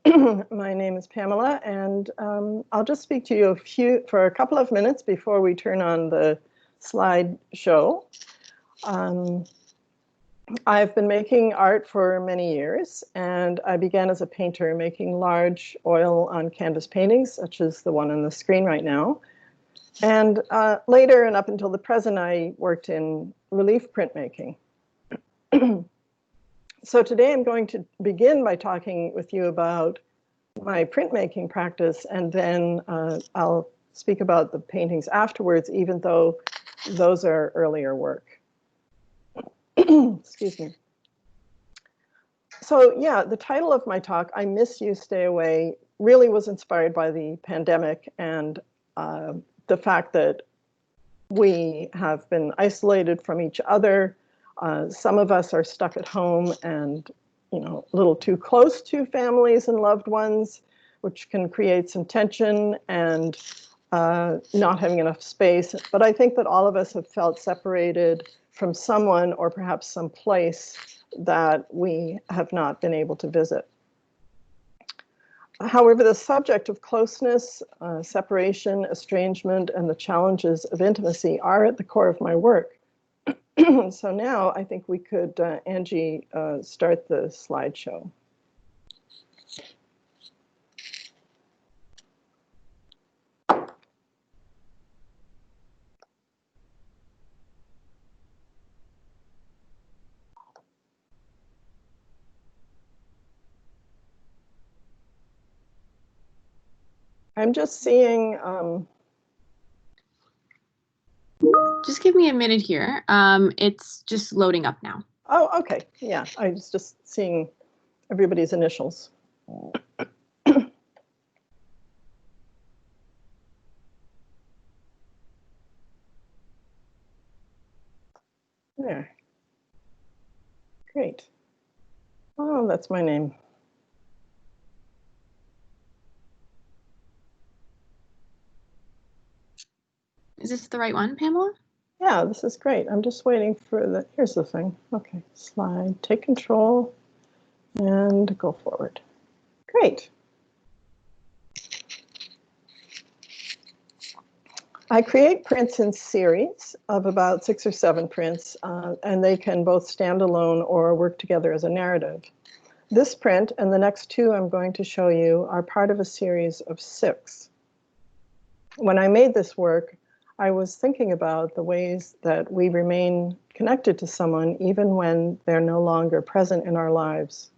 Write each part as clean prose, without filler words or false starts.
My name is Pamela, and I'll just speak to you for a couple of minutes before we turn on the slideshow. I've been making art for many years, and I began as a painter making large oil on canvas paintings, such as the one on the screen right now. And later and up until the present, I worked in relief printmaking. So today I'm going to begin by talking with you about my printmaking practice, and then I'll speak about the paintings afterwards, even though those are earlier work. Excuse me. So yeah, the title of my talk, I Miss You, Stay Away, really was inspired by the pandemic and the fact that we have been isolated from each other. Some of us are stuck at home and, a little too close to families and loved ones, which can create some tension and not having enough space. But I think that all of us have felt separated from someone or perhaps some place that we have not been able to visit. However, the subject of closeness, separation, estrangement, and the challenges of intimacy are at the core of my work. So now I think we could, Angie, start the slideshow. I'm just seeing... Just give me a minute here. It's just loading up now. Oh, okay. Yeah, I was just seeing everybody's initials. There. Great. Oh, that's my name. Is this the right one, Pamela? Yeah, this is great. I'm just waiting for the, here's the thing. Okay, slide, take control, and go forward. Great. I create prints in series of about 6 or 7 prints, and they can both stand alone or work together as a narrative. This print and the next 2 I'm going to show you are part of a series of 6. When I made this work, I was thinking about the ways that we remain connected to someone even when they're no longer present in our lives.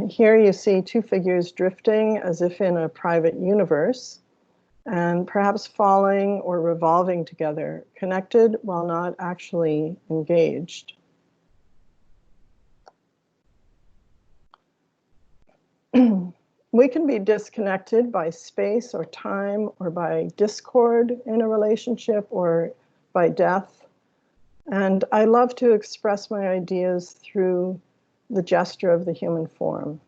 Here you see 2 figures drifting as if in a private universe, and perhaps falling or revolving together, connected while not actually engaged. We can be disconnected by space or time, or by discord in a relationship, or by death. And I love to express my ideas through the gesture of the human form.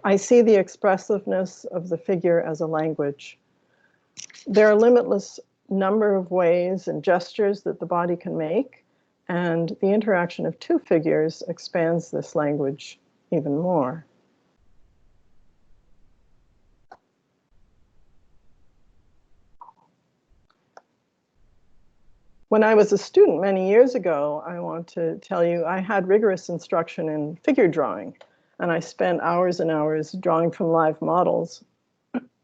I see the expressiveness of the figure as a language. There are a limitless number of ways and gestures that the body can make, and the interaction of 2 figures expands this language even more. When I was a student many years ago, I want to tell you, I had rigorous instruction in figure drawing, and I spent hours and hours drawing from live models.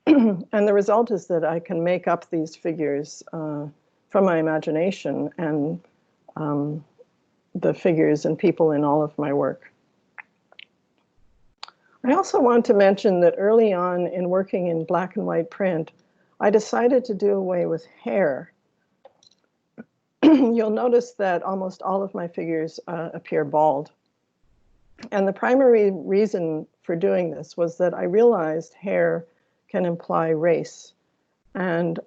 And the result is that I can make up these figures from my imagination, and the figures and people in all of my work. I also want to mention that early on in working in black and white print, I decided to do away with hair. You'll notice that almost all of my figures appear bald. And the primary reason for doing this was that I realized hair can imply race. And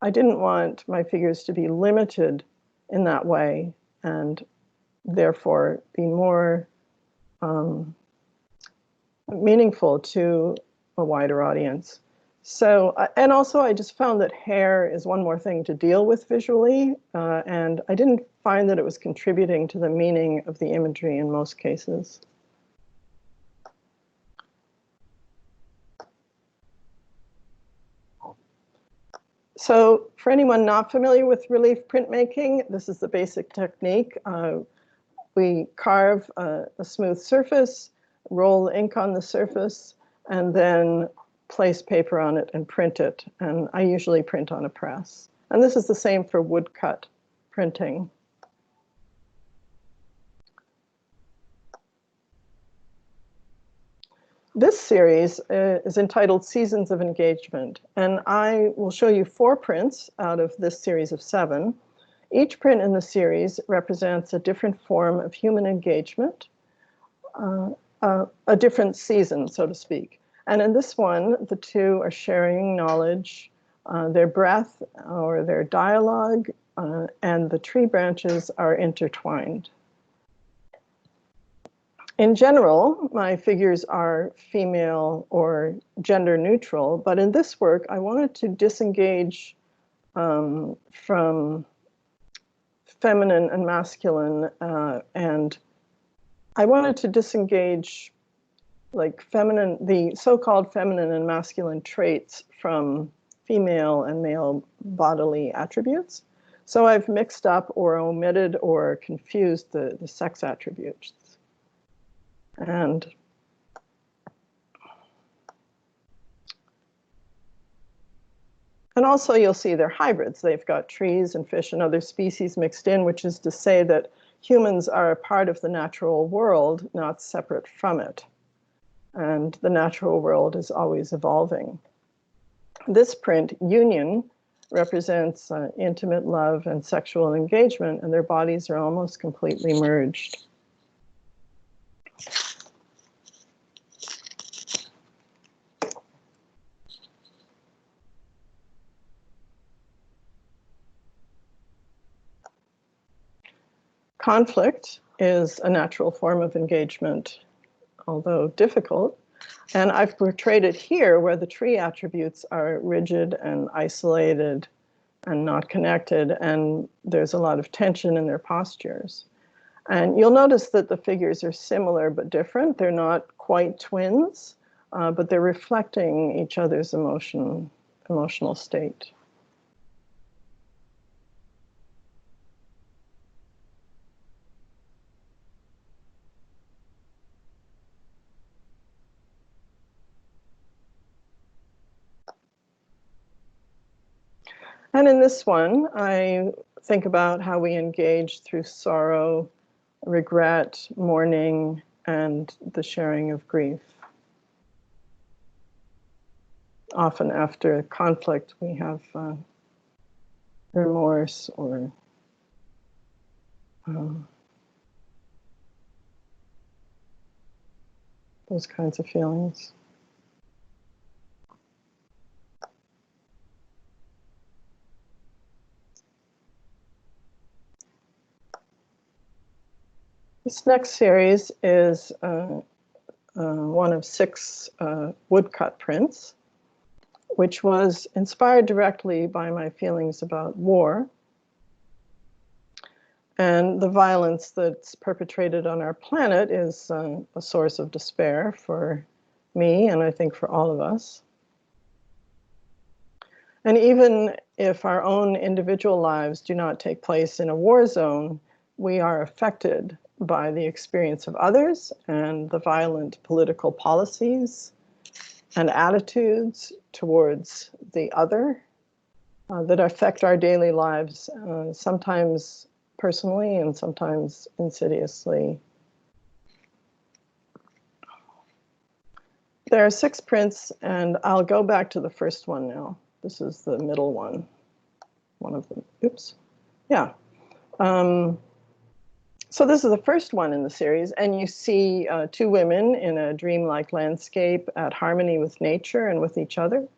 I didn't want my figures to be limited in that way, and therefore be more meaningful to a wider audience. So, and also I just found that hair is one more thing to deal with visually, and I didn't find that it was contributing to the meaning of the imagery in most cases. So for anyone not familiar with relief printmaking, this is the basic technique. We carve a smooth surface, roll ink on the surface, and then place paper on it and print it. And I usually print on a press. And this is the same for woodcut printing. This series is entitled Seasons of Engagement, and I will show you 4 prints out of this series of 7. Each print in the series represents a different form of human engagement, a different season, so to speak. And in this one, the two are sharing knowledge, their breath or their dialogue, and the tree branches are intertwined. In general, my figures are female or gender neutral, but in this work, I wanted to disengage from feminine and masculine, and I wanted to disengage like the so-called feminine and masculine traits from female and male bodily attributes. So I've mixed up or omitted or confused the sex attributes. And also you'll see they're hybrids. They've got trees and fish and other species mixed in, which is to say that humans are a part of the natural world, not separate from it. And the natural world is always evolving. This print, Union, represents intimate love and sexual engagement, and their bodies are almost completely merged. Conflict is a natural form of engagement, although difficult. And I've portrayed it here where the tree attributes are rigid and isolated and not connected, and there's a lot of tension in their postures. And you'll notice that the figures are similar but different. They're not quite twins, but they're reflecting each other's emotional state. And in this one, I think about how we engage through sorrow, regret, mourning, and the sharing of grief. Often after conflict, we have remorse or those kinds of feelings. This next series is one of 6 woodcut prints, which was inspired directly by my feelings about war and the violence that's perpetrated on our planet is a source of despair for me, and I think for all of us. And even if our own individual lives do not take place in a war zone, we are affected by the experience of others and the violent political policies and attitudes towards the other that affect our daily lives, sometimes personally and sometimes insidiously. There are 6 prints, and I'll go back to the first one now. This is the middle one. One of them. Oops. Yeah. So this is the first one in the series, and you see 2 women in a dreamlike landscape at harmony with nature and with each other,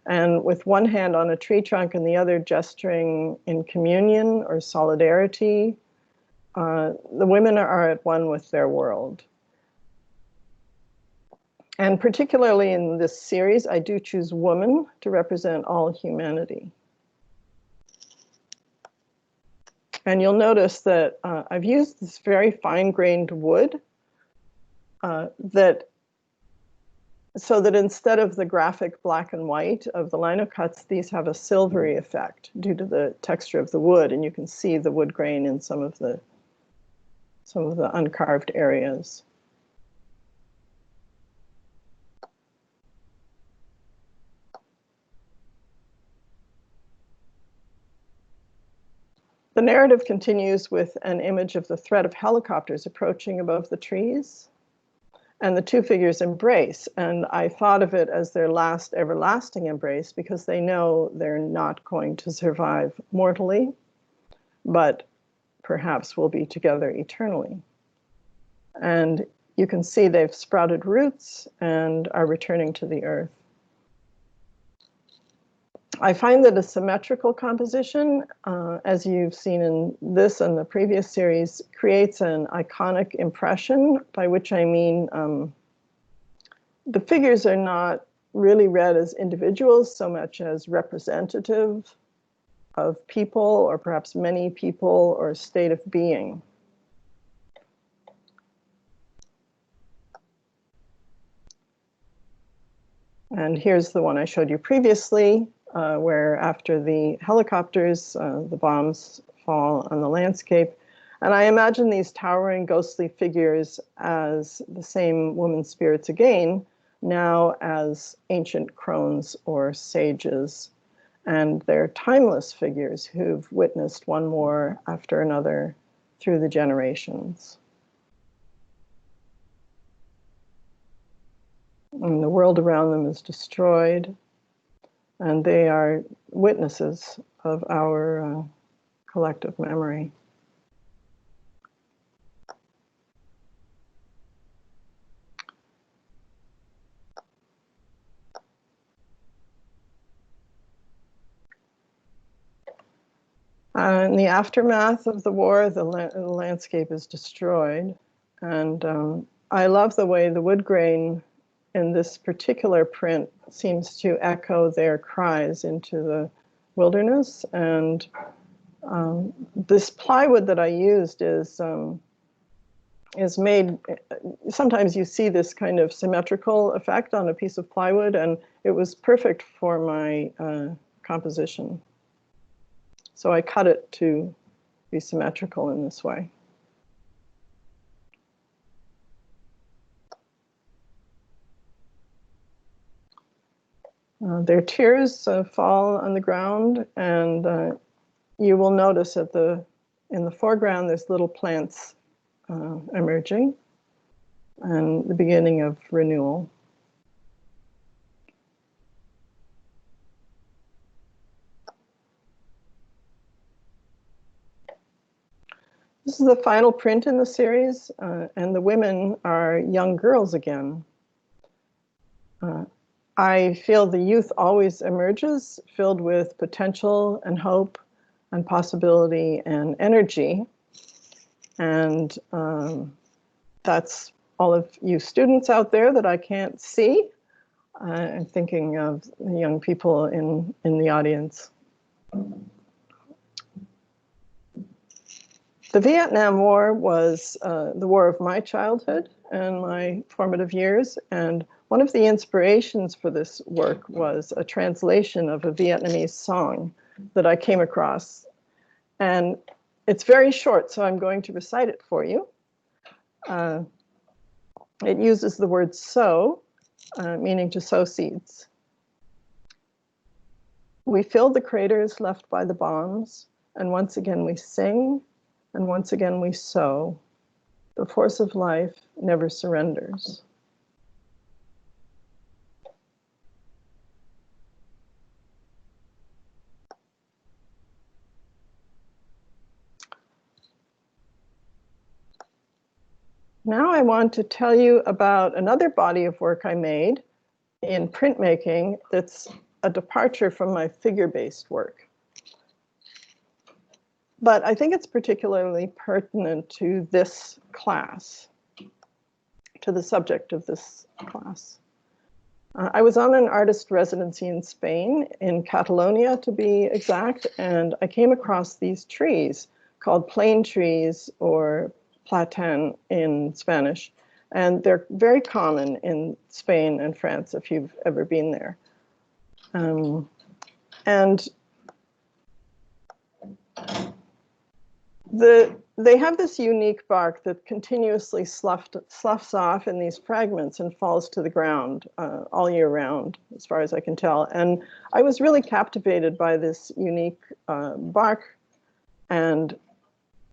and with one hand on a tree trunk and the other gesturing in communion or solidarity. The women are at one with their world. And particularly in this series, I do choose woman to represent all humanity. And you'll notice that I've used this very fine-grained wood that so that instead of the graphic black and white of the lino cuts, these have a silvery effect due to the texture of the wood, and you can see the wood grain in some of the uncarved areas. The narrative continues with an image of the threat of helicopters approaching above the trees, and the two figures embrace. And I thought of it as their last everlasting embrace because they know they're not going to survive mortally, but perhaps will be together eternally. And you can see they've sprouted roots and are returning to the earth. I find that a symmetrical composition, as you've seen in this and the previous series, creates an iconic impression, by which I mean the figures are not really read as individuals so much as representative of people, or perhaps many people, or a state of being. And here's the one I showed you previously, where after the helicopters, the bombs fall on the landscape. And I imagine these towering ghostly figures as the same woman spirits again, now as ancient crones or sages. And they're timeless figures who've witnessed one war after another through the generations. And the world around them is destroyed, and they are witnesses of our collective memory. In the aftermath of the war, the landscape is destroyed, and I love the way the wood grain in this particular print seems to echo their cries into the wilderness. And this plywood that I used is made, sometimes you see this kind of symmetrical effect on a piece of plywood, and it was perfect for my composition. So I cut it to be symmetrical in this way. Their tears fall on the ground, and you will notice in the foreground there's little plants emerging, and the beginning of renewal. This is the final print in the series, and the women are young girls again. I feel the youth always emerges, filled with potential and hope and possibility and energy. And that's all of you students out there that I can't see. I'm thinking of the young people in the audience. The Vietnam War was the war of my childhood and my formative years, and one of the inspirations for this work was a translation of a Vietnamese song that I came across. And it's very short, so I'm going to recite it for you. It uses the word sow, meaning to sow seeds. We fill the craters left by the bombs, and once again we sing, and once again we sow. The force of life never surrenders. Now I want to tell you about another body of work I made in printmaking that's a departure from my figure-based work. But I think it's particularly pertinent to this class, to the subject of this class. I was on an artist residency in Spain, in Catalonia to be exact, and I came across these trees called plane trees, or pertain in Spanish. And they're very common in Spain and France if you've ever been there. And they have this unique bark that continuously sloughs off in these fragments and falls to the ground all year round, as far as I can tell. And I was really captivated by this unique bark, and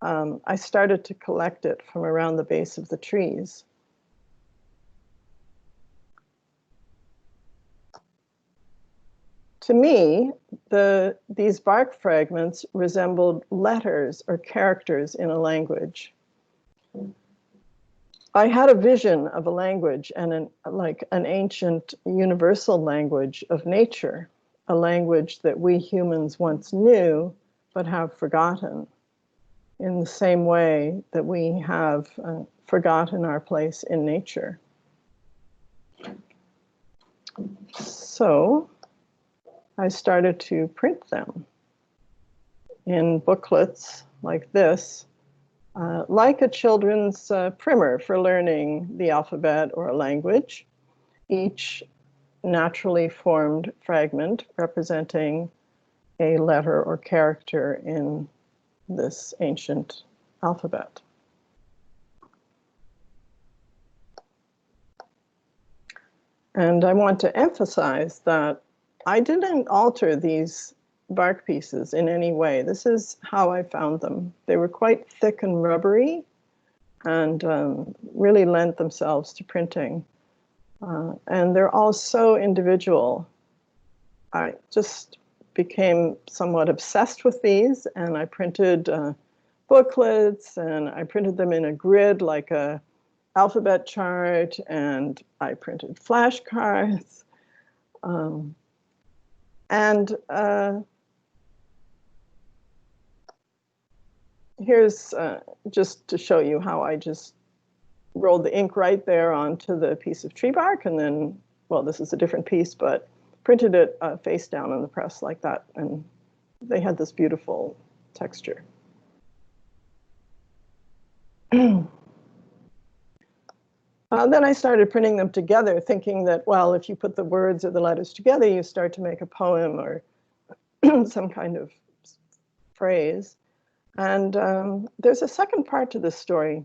I started to collect it from around the base of the trees. To me, these bark fragments resembled letters or characters in a language. I had a vision of a language and like an ancient universal language of nature, a language that we humans once knew but have forgotten, in the same way that we have forgotten our place in nature. So I started to print them in booklets like this, like a children's primer for learning the alphabet or a language, each naturally formed fragment representing a letter or character in this ancient alphabet. And I want to emphasize that I didn't alter these bark pieces in any way. This is how I found them. They were quite thick and rubbery and really lent themselves to printing. And they're all so individual. I just became somewhat obsessed with these, and I printed booklets, and I printed them in a grid like a alphabet chart, and I printed flashcards. Here's just to show you how I just rolled the ink right there onto the piece of tree bark, and then, well, this is a different piece, but printed it face down on the press like that, and they had this beautiful texture. Then I started printing them together, thinking that, well, if you put the words or the letters together, you start to make a poem or some kind of phrase. And there's a second part to this story.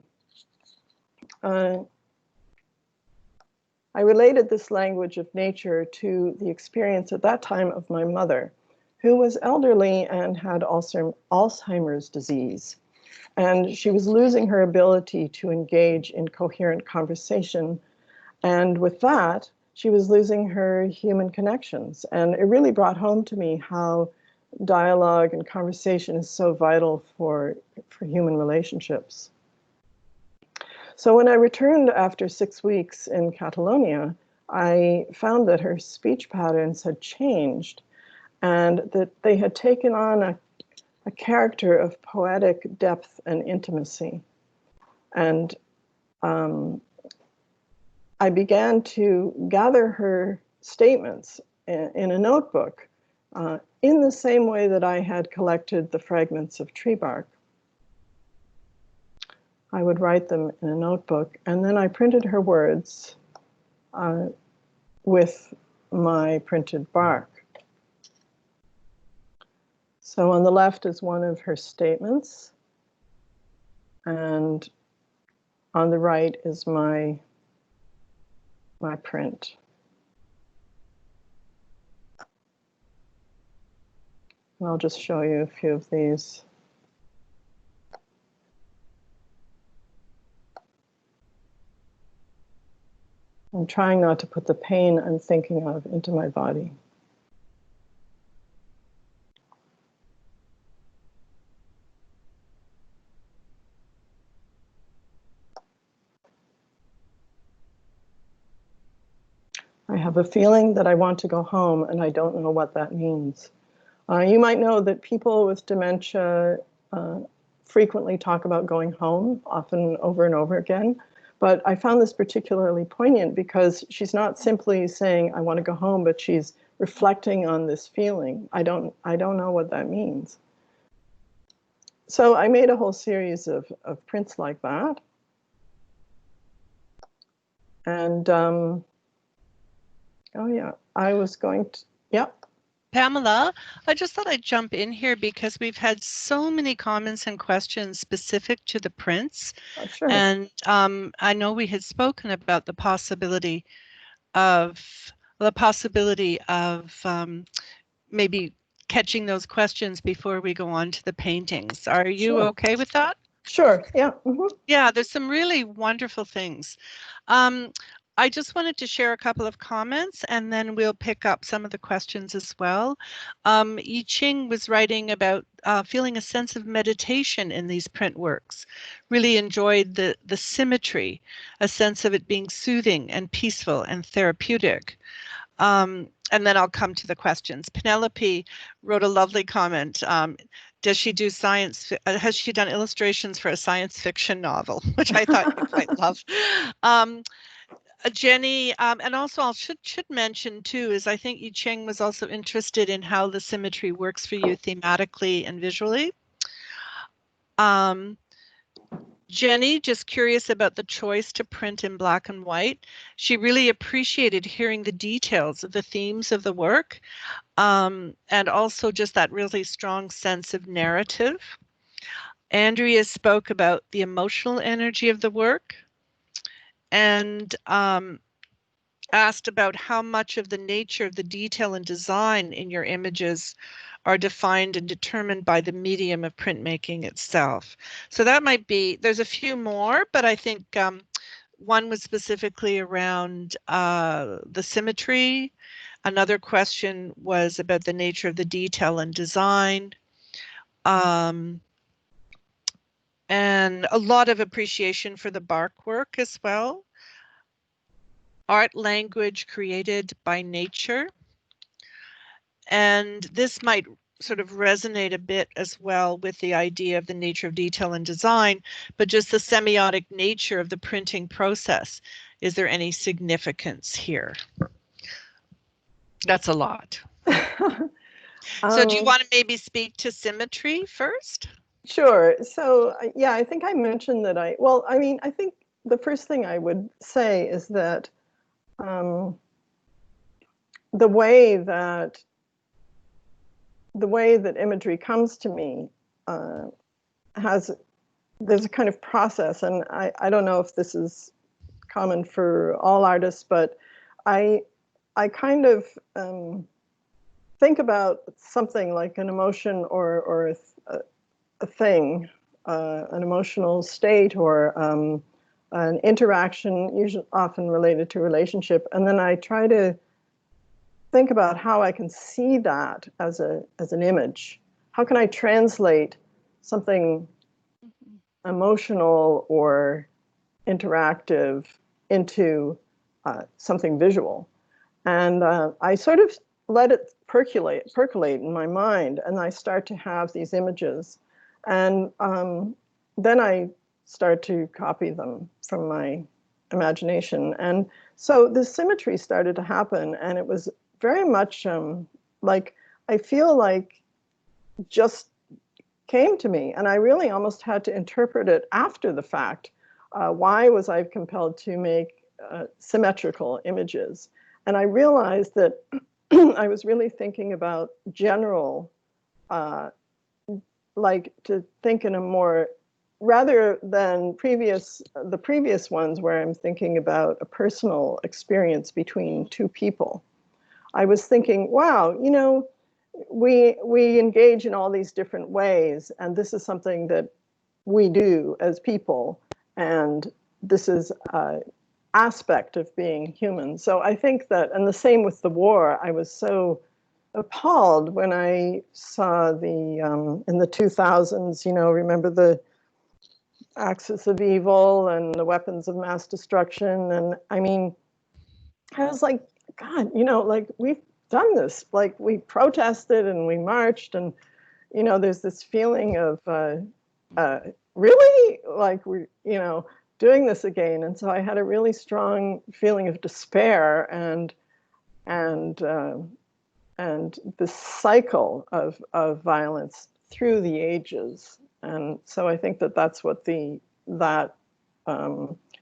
I related this language of nature to the experience at that time of my mother, who was elderly and had Alzheimer's disease. And she was losing her ability to engage in coherent conversation. And with that, she was losing her human connections. And it really brought home to me how dialogue and conversation is so vital for human relationships. So when I returned after 6 weeks in Catalonia, I found that her speech patterns had changed and that they had taken on a character of poetic depth and intimacy. And I began to gather her statements in a notebook in the same way that I had collected the fragments of tree bark. I would write them in a notebook, and then I printed her words with my printed bark. So on the left is one of her statements, and on the right is my print. And I'll just show you a few of these. I'm trying not to put the pain I'm thinking of into my body. I have a feeling that I want to go home, and I don't know what that means. You might know that people with dementia frequently talk about going home, often over and over again. But I found this particularly poignant because she's not simply saying, I want to go home, but she's reflecting on this feeling. I don't know what that means. So I made a whole series of prints like that. And oh yeah, I was going to, yeah. Pamela, I just thought I'd jump in here because we've had so many comments and questions specific to the prints. Oh, sure. And I know we had spoken about the possibility of maybe catching those questions before we go on to the paintings. Are you Sure. okay with that? Sure, yeah. Yeah, there's some really wonderful things. I just wanted to share a couple of comments and then we'll pick up some of the questions as well. Yi Ching was writing about feeling a sense of meditation in these print works. Really enjoyed the symmetry, a sense of it being soothing and peaceful and therapeutic. And then I'll come to the questions. Penelope wrote a lovely comment. Does she do science? Has she done illustrations for a science fiction novel, which I thought you might love? Jenny, and also I should mention too, is I think Yi Ching was also interested in how the symmetry works for you thematically and visually. Jenny, just curious about the choice to print in black and white. She really appreciated hearing the details of the themes of the work, and also just that really strong sense of narrative. Andrea spoke about the emotional energy of the work and asked about how much of the nature of the detail and design in your images are defined and determined by the medium of printmaking itself. So that might be, there's a few more, but I think one was specifically around the symmetry. Another question was about the nature of the detail and design. And a lot of appreciation for the bark work as well. Art language created by nature. And this might sort of resonate a bit as well with the idea of the nature of detail and design, but just the semiotic nature of the printing process. Is there any significance here? That's a lot. So do you want to maybe speak to symmetry first? Sure. So yeah, I think I mentioned that I think the first thing I would say is that the way that imagery comes to me there's a kind of process, and I don't know if this is common for all artists, but I kind of think about something like an emotion or a thing, an emotional state, or an interaction, usually often related to relationship, and then I try to think about how I can see that as an image. How can I translate something emotional or interactive into something visual? And I sort of let it percolate in my mind, and I start to have these images. And then I start to copy them from my imagination. And so the symmetry started to happen, and it was very much like, I feel like just came to me, and I really almost had to interpret it after the fact. Why was I compelled to make symmetrical images? And I realized that I was really thinking about general, like to think in a more, rather than the previous ones where I'm thinking about a personal experience between two people. I was thinking, wow, you know, we engage in all these different ways, and this is something that we do as people, and this is an aspect of being human. So I think that, and the same with the war, I was so appalled when I saw the, in the 2000s, you know, remember the axis of evil and the weapons of mass destruction. And I mean, I was like, God, you know, like we've done this, like we protested and we marched, and, you know, there's this feeling of really, like we're, you know, doing this again. And so I had a really strong feeling of despair and this cycle of violence through the ages. And so I think that that's what that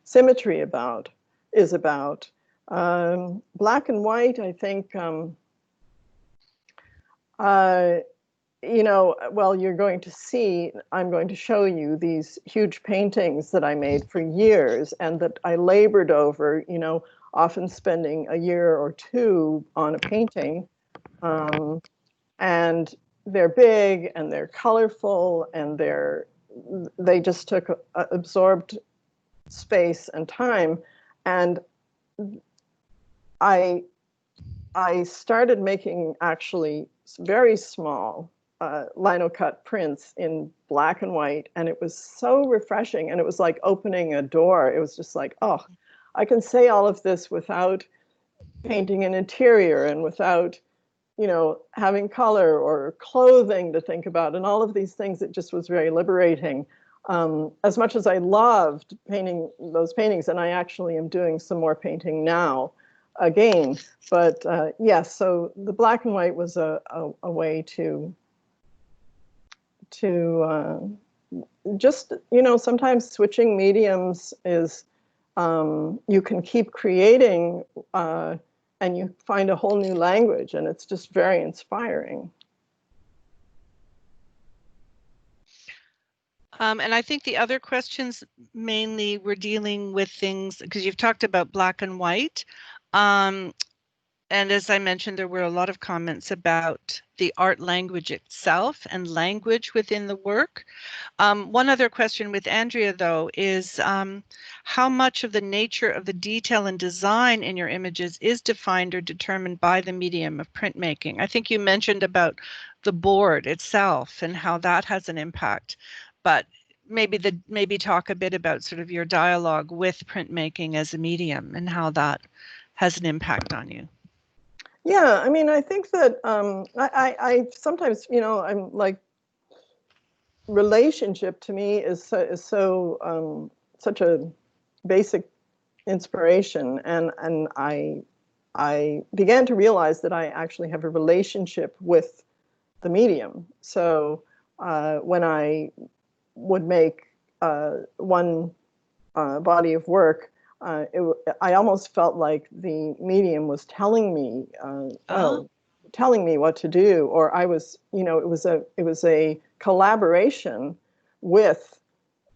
symmetry about is about. Black and white, I think, you know, well, you're going to see, I'm going to show you these huge paintings that I made for years and that I labored over, you know, often spending a year or two on a painting. And they're big and they're colorful and they just took absorbed space and time. And I started making actually very small lino cut prints in black and white, and it was so refreshing, and it was like opening a door. It was just like, oh, I can say all of this without painting an interior and without, you know, having color or clothing to think about, and all of these things. It just was very liberating. As much as I loved painting those paintings, and I actually am doing some more painting now again, but yes, so the black and white was a way to just, you know, sometimes switching mediums is, you can keep creating and you find a whole new language, and it's just very inspiring. And I think the other questions mainly were dealing with things, because you've talked about black and white. And as I mentioned, there were a lot of comments about the art language itself and language within the work. One other question with Andrea, though, is how much of the nature of the detail and design in your images is defined or determined by the medium of printmaking? I think you mentioned about the board itself and how that has an impact, but maybe talk a bit about sort of your dialogue with printmaking as a medium and how that has an impact on you. Yeah, I mean, I think that I sometimes, you know, I'm like, relationship to me is so such a basic inspiration, and I began to realize that I actually have a relationship with the medium. So when I would make one body of work, I almost felt like the medium was telling me, telling me what to do, or I was, you know, it was a collaboration with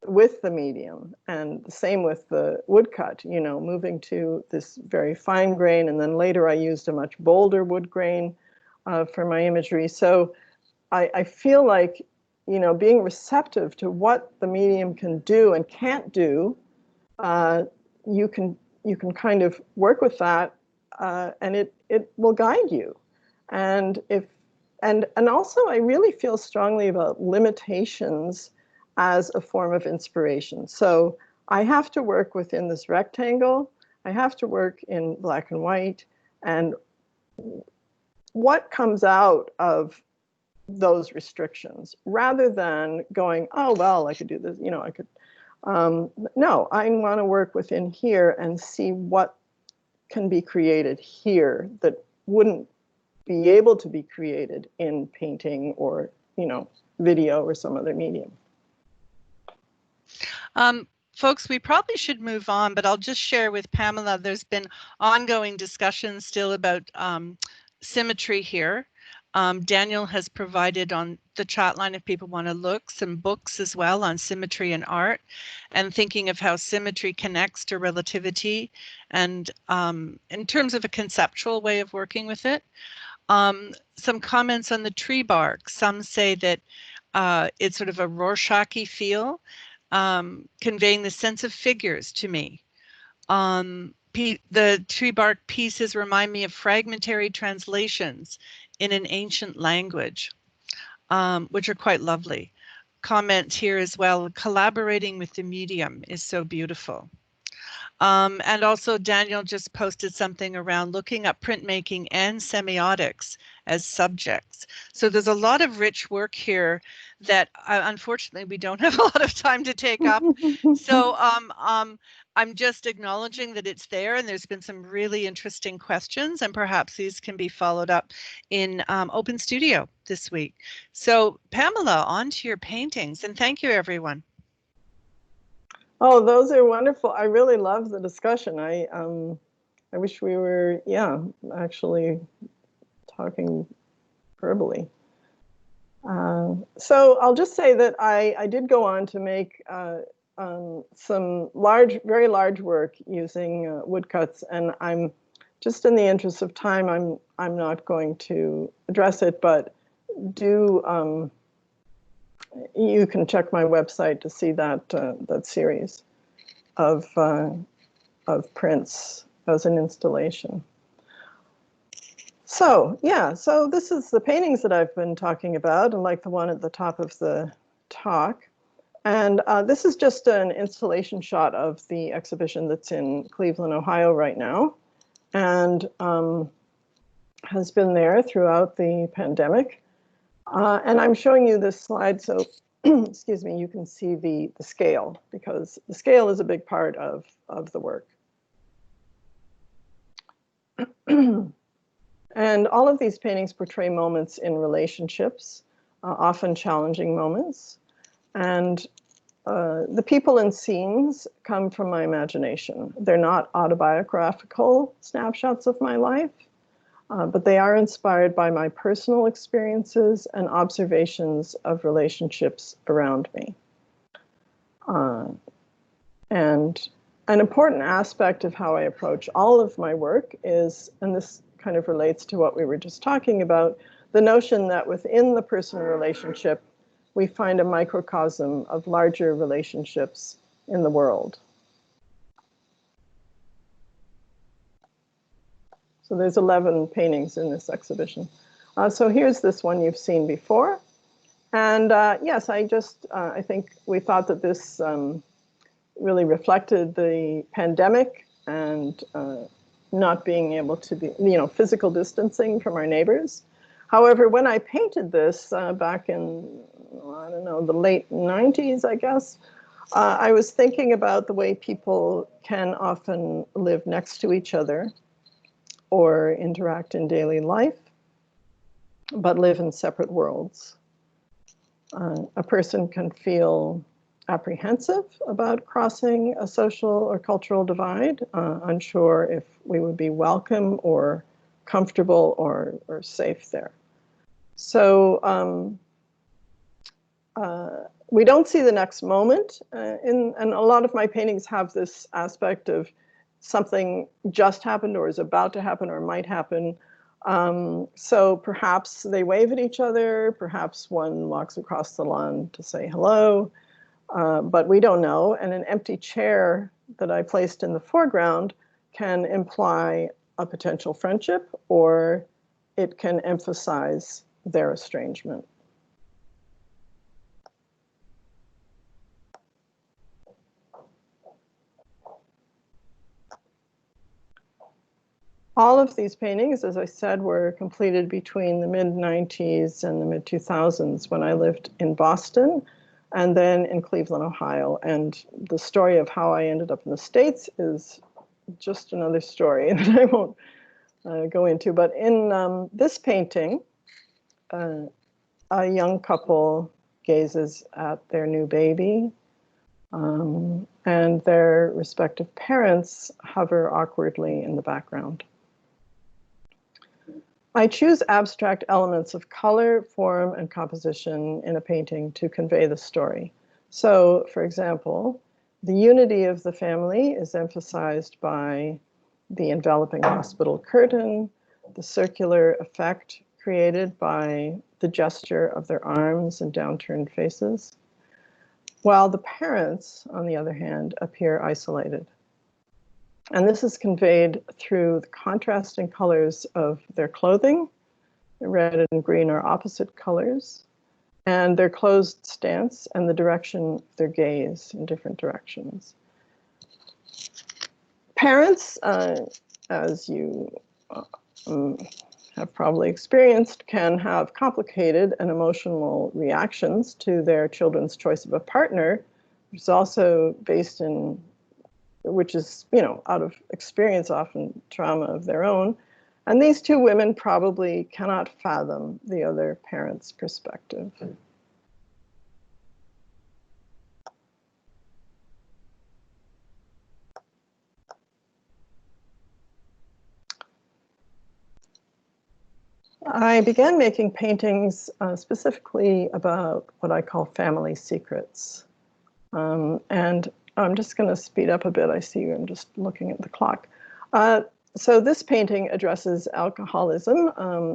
the medium, and the same with the woodcut. You know, moving to this very fine grain, and then later I used a much bolder wood grain for my imagery. So I feel like, you know, being receptive to what the medium can do and can't do. You can kind of work with that, and it will guide you. And also, I really feel strongly about limitations as a form of inspiration. So I have to work within this rectangle. I have to work in black and white, and what comes out of those restrictions, rather than going, oh well, I could do this, you know, I could. No, I want to work within here and see what can be created here that wouldn't be able to be created in painting or, you know, video or some other medium. Folks, we probably should move on, but I'll just share with Pamela, there's been ongoing discussions still about symmetry here. Daniel has provided on the chat line, if people want to look, some books as well on symmetry and art, and thinking of how symmetry connects to relativity, and in terms of a conceptual way of working with it. Some comments on the tree bark. Some say that it's sort of a Rorschach-y feel, conveying the sense of figures to me. The tree bark pieces remind me of fragmentary translations in an ancient language, which are quite lovely. Comment here as well, collaborating with the medium is so beautiful. And also Daniel just posted something around looking up printmaking and semiotics as subjects. So there's a lot of rich work here that unfortunately we don't have a lot of time to take up. So I'm just acknowledging that it's there, and there's been some really interesting questions, and perhaps these can be followed up in Open Studio this week. So Pamela, on to your paintings, and thank you everyone. Oh, those are wonderful. I really love the discussion. I wish we were, yeah, actually talking verbally. So I'll just say that I did go on to make some very large work using woodcuts, and I'm just in the interest of time, I'm not going to address it, but do you can check my website to see that that series of prints as an installation. So yeah, so this is the paintings that I've been talking about, and like the one at the top of the talk. And this is just an installation shot of the exhibition that's in Cleveland, Ohio right now, and has been there throughout the pandemic. And I'm showing you this slide so, excuse me, you can see the scale, because the scale is a big part of the work. And all of these paintings portray moments in relationships, often challenging moments. And the people and scenes come from my imagination. They're not autobiographical snapshots of my life, but they are inspired by my personal experiences and observations of relationships around me. And an important aspect of how I approach all of my work is, and this kind of relates to what we were just talking about, the notion that within the personal relationship, we find a microcosm of larger relationships in the world. So there's 11 paintings in this exhibition. So here's this one you've seen before. And yes, I think we thought that this really reflected the pandemic and not being able to be, physical distancing from our neighbors. However, when I painted this back in, I don't know, the late 90s, I guess, I was thinking about the way people can often live next to each other or interact in daily life, but live in separate worlds. A person can feel apprehensive about crossing a social or cultural divide, unsure if we would be welcome or comfortable or safe there. So we don't see the next moment, and a lot of my paintings have this aspect of something just happened or is about to happen or might happen. So perhaps they wave at each other, perhaps one walks across the lawn to say hello, but we don't know. And an empty chair that I placed in the foreground can imply a potential friendship, or it can emphasize their estrangement. All of these paintings, as I said, were completed between the mid-90s and the mid-2000s when I lived in Boston and then in Cleveland, Ohio. And the story of how I ended up in the States is just another story that I won't go into. But in this painting, a young couple gazes at their new baby, and their respective parents hover awkwardly in the background. I choose abstract elements of color, form, and composition in a painting to convey the story. So, for example, the unity of the family is emphasized by the enveloping hospital curtain, the circular effect created by the gesture of their arms and downturned faces, while the parents, on the other hand, appear isolated. And this is conveyed through the contrasting colors of their clothing. Red and green are opposite colors, and their closed stance and the direction of their gaze in different directions. Parents, as you have probably experienced, can have complicated and emotional reactions to their children's choice of a partner, which is also based in, which is, out of experience, often trauma of their own. And these two women probably cannot fathom the other parent's perspective. I began making paintings specifically about what I call family secrets. And I'm just going to speed up a bit. I see I'm just looking at the clock. So this painting addresses alcoholism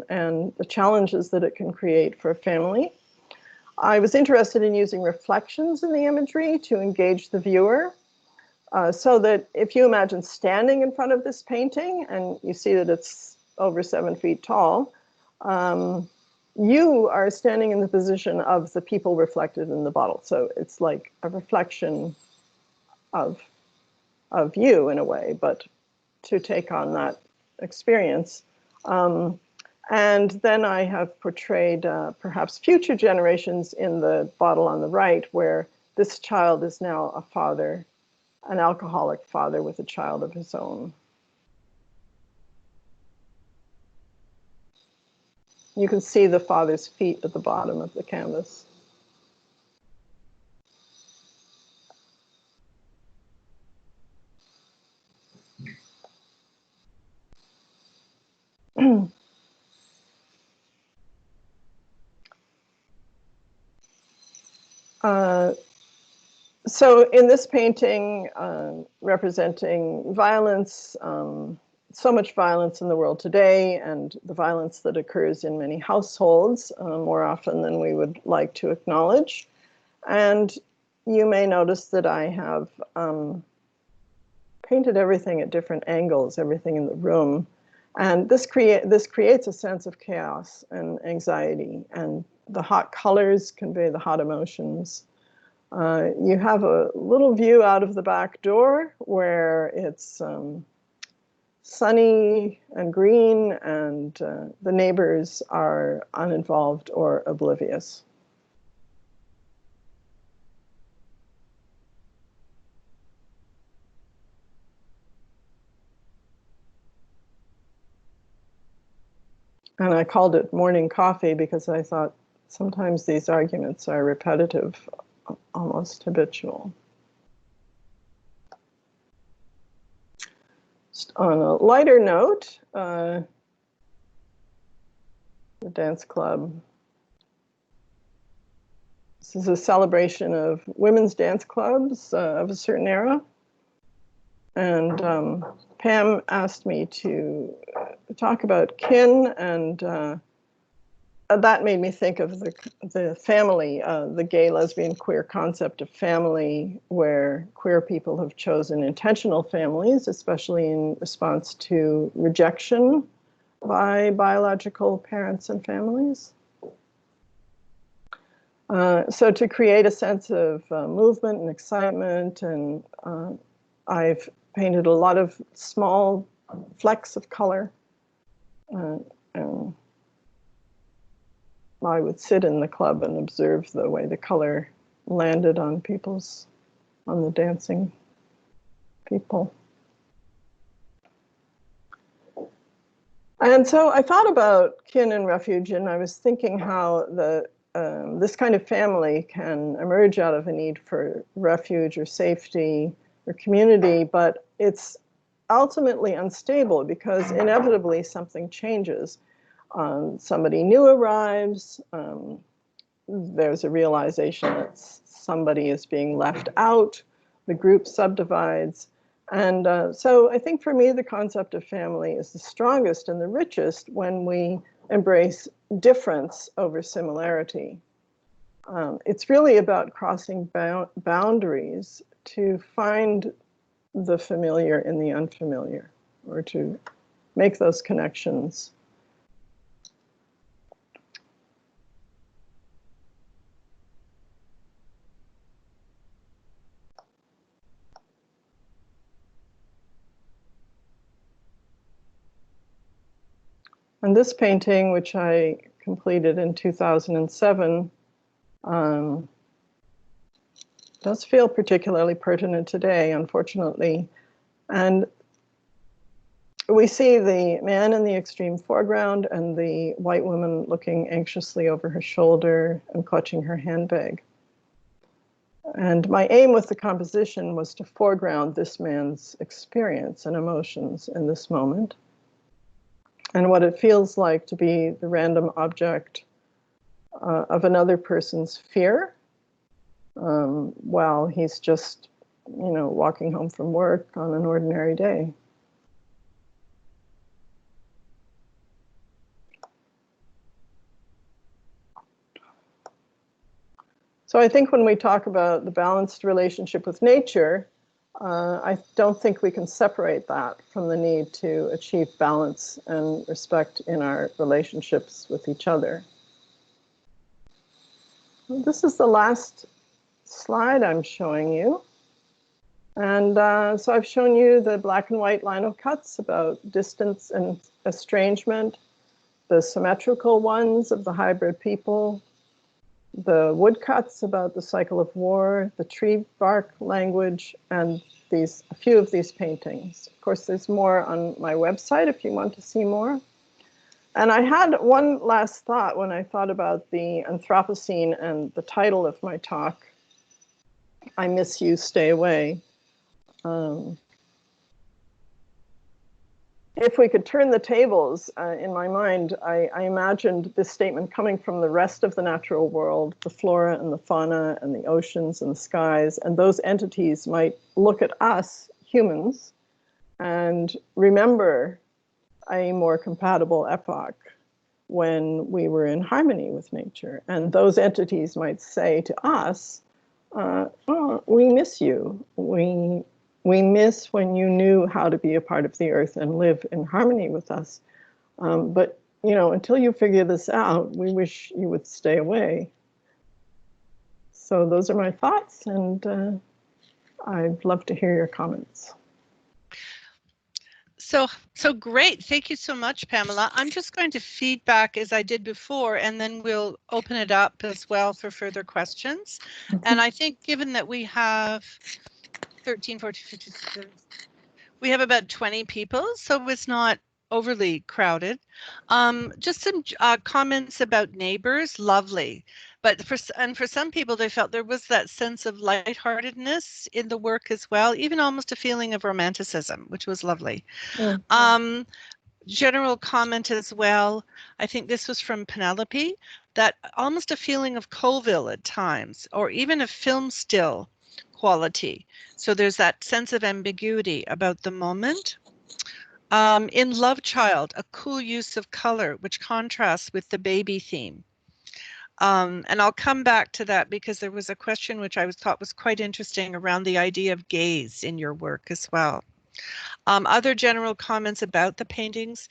and the challenges that it can create for a family. I was interested in using reflections in the imagery to engage the viewer. So that if you imagine standing in front of this painting and you see that it's over 7 feet tall, you are standing in the position of the people reflected in the bottle. So it's like a reflection of you in a way, but to take on that experience. And then I have portrayed perhaps future generations in the bottle on the right, where this child is now a father, an alcoholic father with a child of his own. You can see the father's feet at the bottom of the canvas. So in this painting, representing violence, so much violence in the world today, and the violence that occurs in many households more often than we would like to acknowledge. And you may notice that I have painted everything at different angles, everything in the room. And this creates a sense of chaos and anxiety, and the hot colors convey the hot emotions. You have a little view out of the back door where it's sunny and green, and the neighbors are uninvolved or oblivious. And I called it morning coffee because I thought sometimes these arguments are repetitive, almost habitual. Just on a lighter note, the dance club. This is a celebration of women's dance clubs of a certain era. And Pam asked me to talk about kin, and that made me think of the family, the gay, lesbian, queer concept of family, where queer people have chosen intentional families, especially in response to rejection by biological parents and families. So to create a sense of movement and excitement, and I've painted a lot of small flecks of color. And I would sit in the club and observe the way the color landed on the dancing people. And so I thought about kin and refuge, and I was thinking how this kind of family can emerge out of a need for refuge or safety or community, but it's ultimately unstable because inevitably something changes. Somebody new arrives, there's a realization that somebody is being left out, the group subdivides. And so I think for me, the concept of family is the strongest and the richest when we embrace difference over similarity. It's really about crossing boundaries to find the familiar in the unfamiliar, or to make those connections. And this painting, which I completed in 2007, does feel particularly pertinent today, unfortunately. And we see the man in the extreme foreground and the white woman looking anxiously over her shoulder and clutching her handbag. And my aim with the composition was to foreground this man's experience and emotions in this moment. and what it feels like to be the random object of another person's fear while he's just, walking home from work on an ordinary day. So I think when we talk about the balanced relationship with nature, I don't think we can separate that from the need to achieve balance and respect in our relationships with each other. This is the last slide I'm showing you. And so I've shown you the black and white lino cuts about distance and estrangement, the symmetrical ones of the hybrid people, the woodcuts about the cycle of war, the tree bark language, and a few of these paintings. Of course, there's more on my website if you want to see more. And I had one last thought when I thought about the Anthropocene and the title of my talk, I Miss You, Stay Away. If we could turn the tables in my mind, I imagined this statement coming from the rest of the natural world, the flora and the fauna and the oceans and the skies, and those entities might look at us, humans, and remember a more compatible epoch when we were in harmony with nature. And those entities might say to us, oh, we miss you. We miss when you knew how to be a part of the earth and live in harmony with us. But, until you figure this out, we wish you would stay away. So those are my thoughts, and I'd love to hear your comments. So great. Thank you so much, Pamela. I'm just going to feedback as I did before, and then we'll open it up as well for further questions. And I think given that we have 13, 14, 15, 16, we have about 20 people, so it's not overly crowded. Just some comments about neighbors, lovely. But for some people, they felt there was that sense of lightheartedness in the work as well, even almost a feeling of romanticism, which was lovely. Mm. General comment as well, I think this was from Penelope, that almost a feeling of Colville at times, or even a film still quality. So there's that sense of ambiguity about the moment. In Love Child, a cool use of color, which contrasts with the baby theme. And I'll come back to that because there was a question which I thought was quite interesting around the idea of gaze in your work as well. Other general comments about the paintings.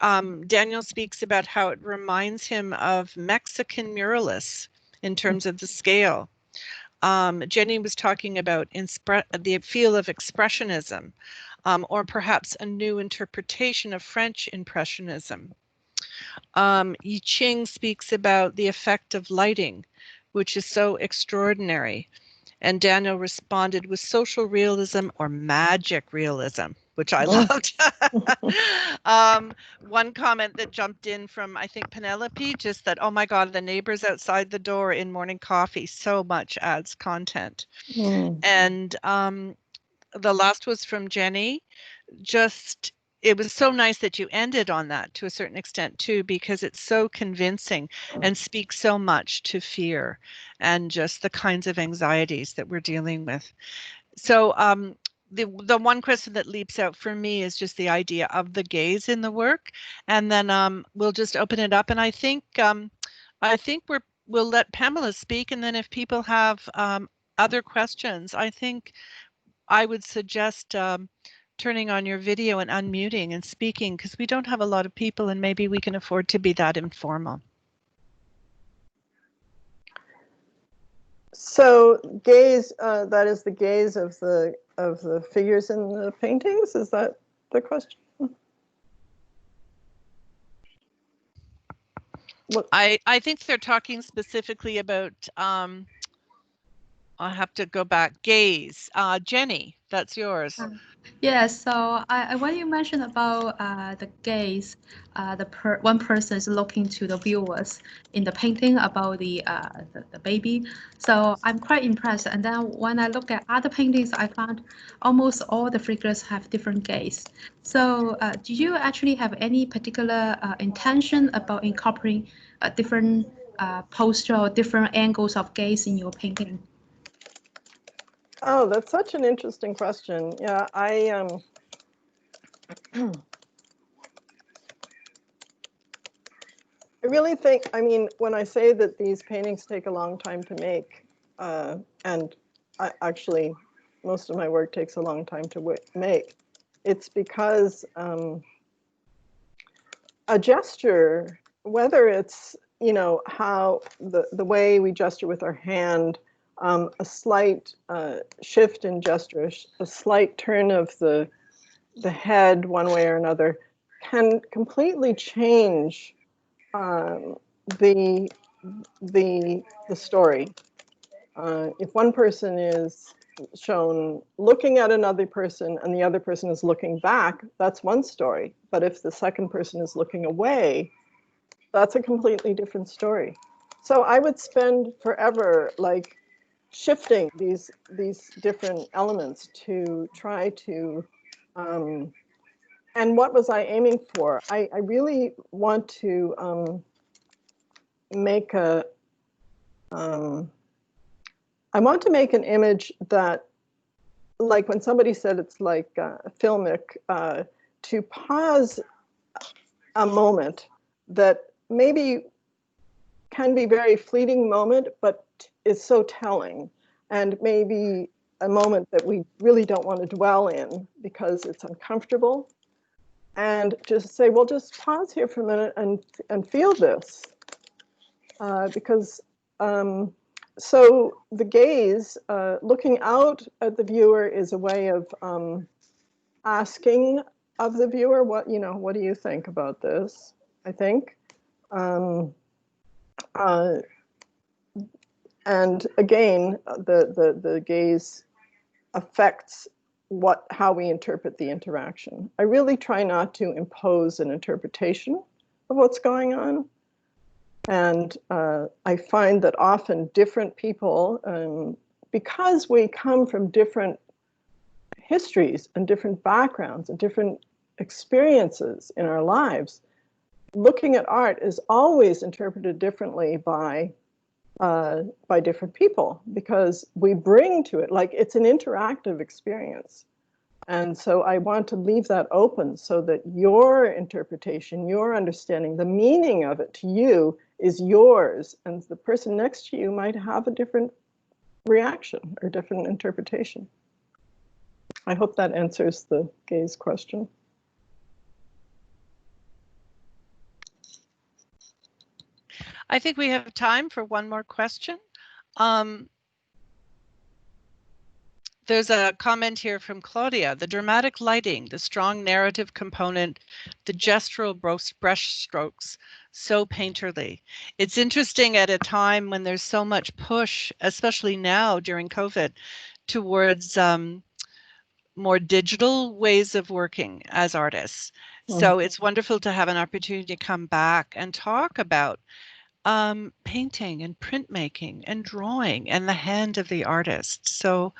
Daniel speaks about how it reminds him of Mexican muralists in terms of the scale. Jenny was talking about the feel of expressionism, or perhaps a new interpretation of French Impressionism. Yi Ching speaks about the effect of lighting, which is so extraordinary. And Daniel responded with social realism or magic realism, which I loved. One comment that jumped in from, I think, Penelope, just that, oh my God, the neighbors outside the door in morning coffee so much adds content. And the last was from Jenny, just, it was so nice that you ended on that to a certain extent too, because it's so convincing and speaks so much to fear and just the kinds of anxieties that we're dealing with. So the one question that leaps out for me is just the idea of the gaze in the work, and then we'll just open it up. And I think we'll let Pamela speak, and then if people have other questions, I think I would suggest turning on your video and unmuting and speaking, because we don't have a lot of people and maybe we can afford to be that informal. So gaze, that is the gaze of the figures in the paintings? Is that the question? I think they're talking specifically about I'll have to go back. Gaze. Jenny, that's yours. Yeah, so when you mentioned about the gaze, one person is looking to the viewers in the painting about the baby. So I'm quite impressed. And then when I look at other paintings, I found almost all the figures have different gaze. So do you actually have any particular intention about incorporating different posture or different angles of gaze in your painting? Oh, that's such an interesting question. Yeah, I really think, I mean, when I say that these paintings take a long time to make, and actually most of my work takes a long time to make, it's because a gesture, whether it's, you know, how the way we gesture with our hand, a slight shift in gesture, a slight turn of the head one way or another, can completely change the story. If one person is shown looking at another person and the other person is looking back, that's one story. But if the second person is looking away, that's a completely different story. So I would spend forever like shifting these different elements to try to and what was I aiming for? I really want to make a I want to make an image that, like when somebody said it's like filmic, to pause a moment that maybe can be very fleeting moment, but is so telling, and maybe a moment that we really don't want to dwell in because it's uncomfortable, and just say, well, just pause here for a minute and feel this, because so the gaze, looking out at the viewer, is a way of asking of the viewer, what do you think about this? I think, and again, the gaze affects how we interpret the interaction. I really try not to impose an interpretation of what's going on. And I find that often different people, because we come from different histories and different backgrounds and different experiences in our lives, looking at art is always interpreted differently by different people, because we bring to it, like, it's an interactive experience. And so I want to leave that open so that your interpretation, your understanding, the meaning of it to you is yours, and the person next to you might have a different reaction or different interpretation. I hope that answers the gaze question. I think we have time for one more question. There's a comment here from Claudia. The dramatic lighting, the strong narrative component, the gestural brush strokes, so painterly. It's interesting at a time when there's so much push, especially now during COVID, towards more digital ways of working as artists. So it's wonderful to have an opportunity to come back and talk about painting and printmaking and drawing and the hand of the artist. So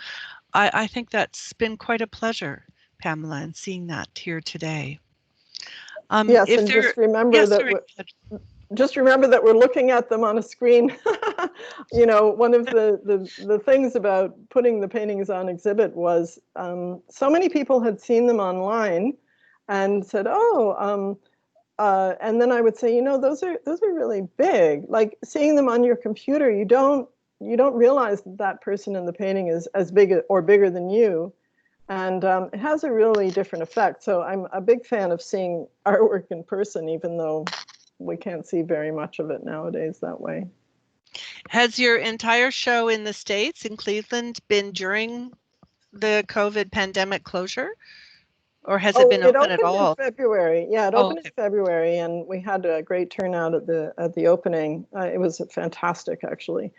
I think that's been quite a pleasure, Pamela, and seeing that here today. Yes, and just remember that we're looking at them on a screen. You know, one of the things about putting the paintings on exhibit was so many people had seen them online and said, oh, and then I would say, you know, those are really big. Like, seeing them on your computer, you don't realize that person in the painting is as big or bigger than you, and it has a really different effect. So I'm a big fan of seeing artwork in person, even though we can't see very much of it nowadays that way. Has your entire show in the States, in Cleveland, been during the COVID pandemic closure? Or has it been open at all? It opened in February. Yeah, it opened in February, and we had a great turnout at the opening. It was fantastic, actually.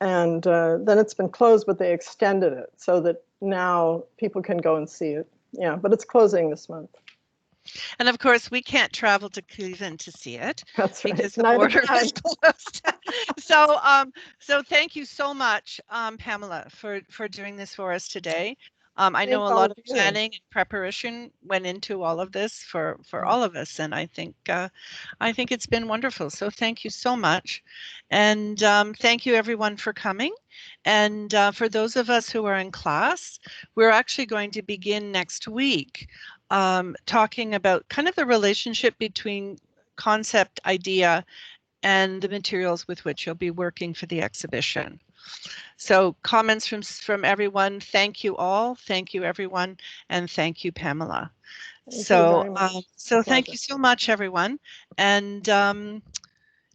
And then it's been closed, but they extended it so that now people can go and see it. Yeah, but it's closing this month. And of course, we can't travel to Cleveland to see it That's right. because the Neither border can I. is closed. So thank you so much, Pamela, for doing this for us today. I know a Thanks, all lot of of you. planning and preparation went into all of this for all of us, and I think it's been wonderful. So thank you so much, and thank you everyone for coming. And for those of us who are in class, we're actually going to begin next week talking about kind of the relationship between concept, idea, and the materials with which you'll be working for the exhibition. So comments from everyone. Thank you all. Thank you everyone, and thank you, Pamela. Thank you So very much. thank you so much, everyone. And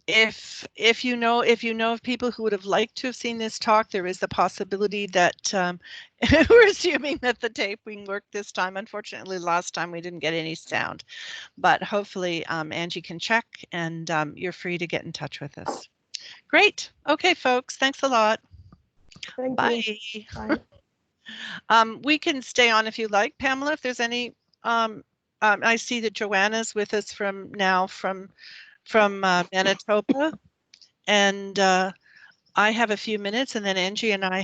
if you know of people who would have liked to have seen this talk, there is the possibility that we're assuming that the taping worked this time. Unfortunately, last time we didn't get any sound, but hopefully Angie can check, and you're free to get in touch with us. Great. Okay, folks. Thanks a lot. Thank Bye. you. Bye. We can stay on if you like, Pamela. If there's any, I see that Joanna's with us from Manitoba, and I have a few minutes, and then Angie and I